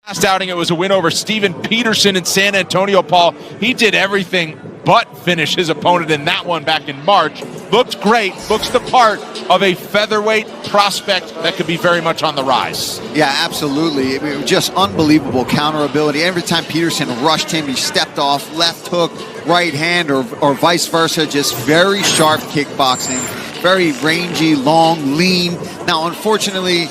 Last outing, it was a win over Steven Peterson in San Antonio, Paul. He did everything but finish his opponent in that one back in March. Looked great, looks the part of a featherweight prospect that could be very much on the rise. Yeah, absolutely. It was just unbelievable counter ability. Every time Peterson rushed him, he stepped off, left hook, right hand, or vice versa. Just very sharp kickboxing, very rangy, long, lean. Now, unfortunately,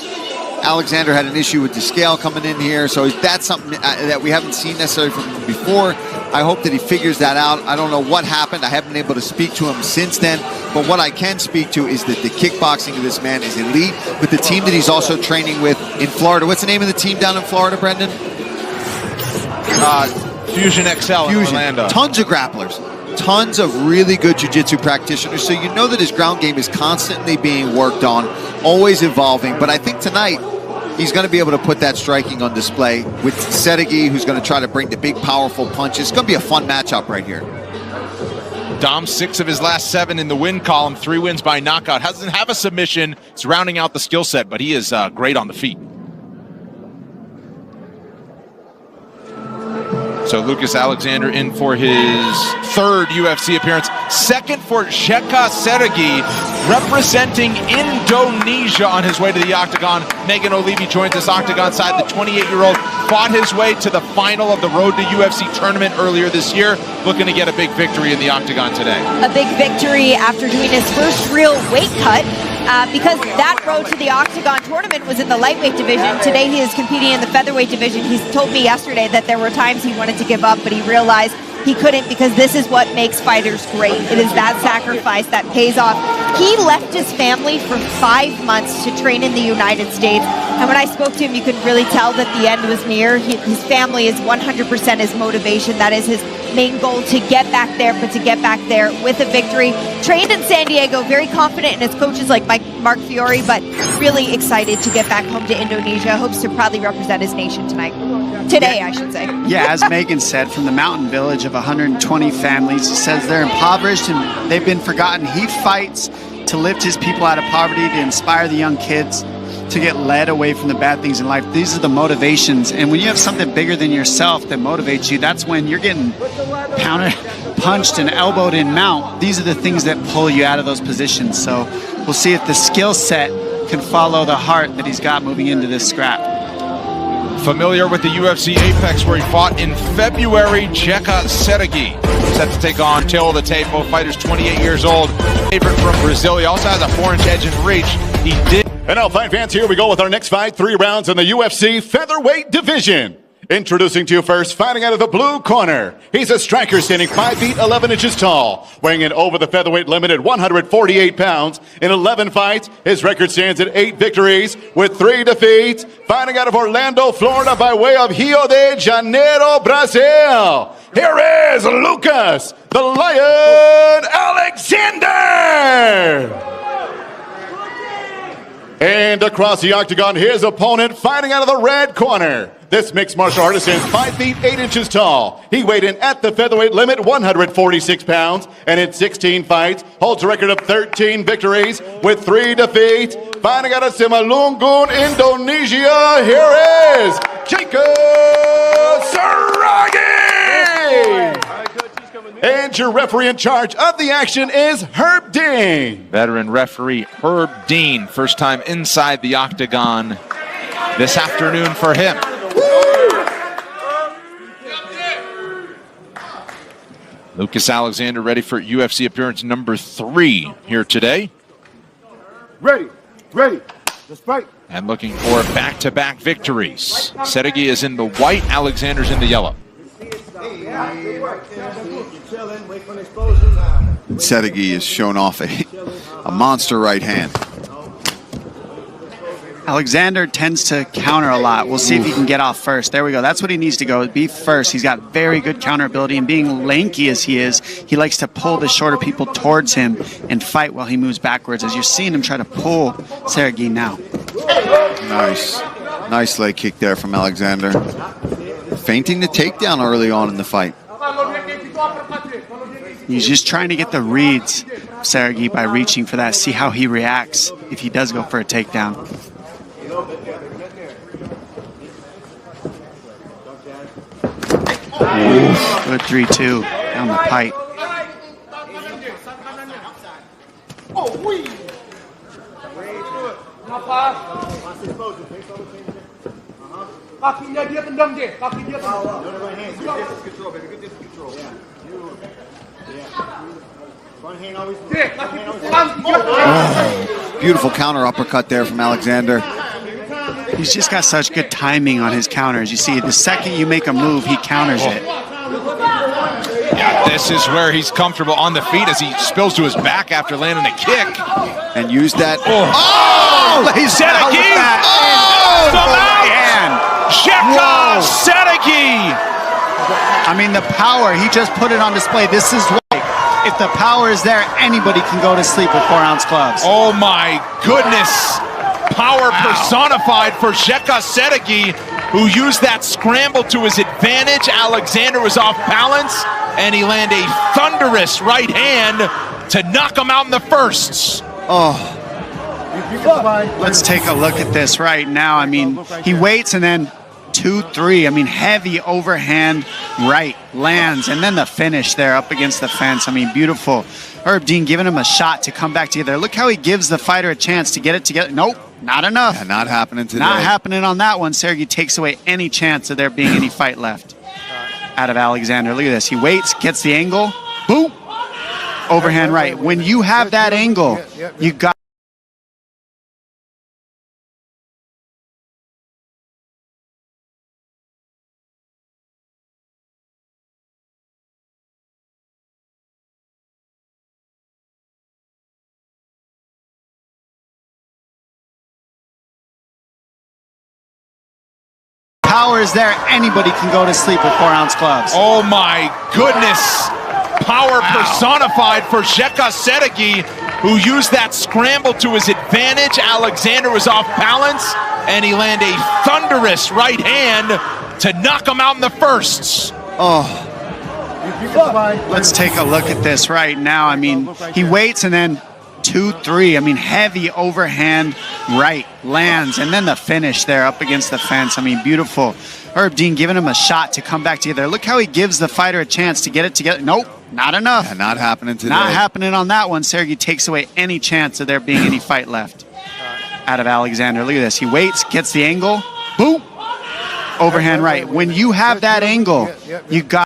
Alexander had an issue with the scale coming in here, so that's something that we haven't seen necessarily from him before. I hope that he figures that out. I don't know what happened. I haven't been able to speak to him since then, but what I can speak to is that the kickboxing of this man is elite. With the team that he's also training with in Florida. What's the name of the team down in Florida, Brendan? Fusion XL in Orlando. Tons of grapplers. Tons of really good jiu-jitsu practitioners, so you know that his ground game is constantly being worked on, always evolving. But I think tonight he's going to be able to put that striking on display with Saragi, who's going to try to bring the big, powerful punches. It's going to be a fun matchup right here. Dom, 6 of his last 7 in the win column, 3 wins by knockout. Doesn't have a submission. It's rounding out the skill set, but he is great on the feet. So Lukas Alexander in for his 3rd UFC appearance. 2nd for Jeka Saragih, representing Indonesia on his way to the octagon. Megan Olivi joins us octagon side. The 28-year-old fought his way to the final of the Road to UFC tournament earlier this year, looking to get a big victory in the octagon today. A big victory after doing his first real weight cut. Because that road to the octagon tournament was in the lightweight division. Today he is competing in the featherweight division. He's told me yesterday that there were times he wanted to give up, but he realized he couldn't, because this is what makes fighters great. It is that sacrifice that pays off. He left his family for 5 months to train in the United States. And when I spoke to him, you could really tell that the end was near. His family is 100% his motivation. That is his main goal, to get back there, but to get back there with a victory. Trained in San Diego, very confident in his coaches like Mark Fiore, but really excited to get back home to Indonesia. Hopes to proudly represent his nation tonight. Today, I should say. Yeah, as Megan said, from the mountain village of 120 families, he says they're impoverished and they've been forgotten. He fights to lift his people out of poverty, to inspire the young kids to get led away from the bad things in life. These are the motivations. And when you have something bigger than yourself that motivates you, that's when you're getting pounded, punched, and elbowed in mount. These are the things that pull you out of those positions. So we'll see if the skill set can follow the heart that he's got moving into this scrap. Familiar with the UFC Apex, where he fought in February, Jeka Saragih set to take on tail of the tape. Both fighters 28 years old. Favorite from Brazil. He also has a 4-inch edge in reach. He did. And now, fight fans, here we go with our next fight. 3 rounds in the UFC featherweight division. Introducing to you first, fighting out of the blue corner. He's a striker standing 5 feet 11 inches tall, weighing in over the featherweight limit at 148 pounds. In 11 fights, his record stands at 8 victories with 3 defeats. Fighting out of Orlando, Florida by way of Rio de Janeiro, Brazil. Here is Lukas, the Lion Alexander. And across the octagon, his opponent fighting out of the red corner. This mixed martial artist is 5 feet 8 inches tall. He weighed in at the featherweight limit, 146 pounds, and in 16 fights, holds a record of 13 victories with 3 defeats. Fighting out of Simalungun, Indonesia, here is Jeka Saragih! And your referee in charge of the action is Herb Dean. Veteran referee Herb Dean, first time inside the octagon this afternoon for him. Lukas Alexander ready for UFC appearance number 3 here today. Ready, let's fight. And looking for back-to-back victories. Saragi is in the white, Alexander's in the yellow. Saragi has shown off a monster right hand. Alexander tends to counter a lot. We'll see if he can get off first. There we go. That's what he needs to go, be first. He's got very good counter ability, and being lanky as he is, he likes to pull the shorter people towards him and fight while he moves backwards, as you're seeing him try to pull Saragi now. Nice leg kick there from Alexander. Feinting the takedown early on in the fight. He's just trying to get the reads, Saragi, by reaching for that, see how he reacts if he does go for a takedown. Good 3-2 down the pipe. Kakinya dia tendang je. Kaki dia tendang. Control, baby. Good distance control. Beautiful counter uppercut there from Alexander. He's just got such good timing on his counters. You see, the second you make a move, he counters it. Yeah, this is where he's comfortable on the feet as he spills to his back after landing a kick. And use that. Saragi! Jeka Saragih! I mean, the power, he just put it on display. This is why, if the power is there, anybody can go to sleep with 4-ounce gloves. Oh my goodness! Power personified for Jeka Saragih, who used that scramble to his advantage. Alexander was off balance, and he landed a thunderous right hand to knock him out in the firsts. Let's take a look at this right now. I mean, he waits and then 2-3. I mean, heavy overhand right lands, and then the finish there up against the fence. I mean, beautiful. Herb Dean giving him a shot to come back together. Look how he gives the fighter a chance to get it together. Nope, not enough. Yeah, not happening today. Not happening on that one. Saragi takes away any chance of there being any fight left out of Alexander. Look at this. He waits, gets the angle. Boom. Overhand right. When you have that angle, you got power is there, anybody can go to sleep with 4-ounce gloves. Oh my goodness! Power personified for Jeka Saragih, who used that scramble to his advantage. Alexander was off balance, and he landed a thunderous right hand to knock him out in the firsts. Let's take a look at this right now. I mean, he waits and then 2-3. I mean, heavy overhand right lands, and then the finish there up against the fence. I mean, beautiful. Herb Dean giving him a shot to come back together. Look how he gives the fighter a chance to get it together. Nope, not enough. Yeah, not happening today. Not happening on that one. Saragi takes away any chance of there being any fight left out of Alexander. Look at this. He waits, gets the angle. Boom. Overhand right. When you have that angle, you got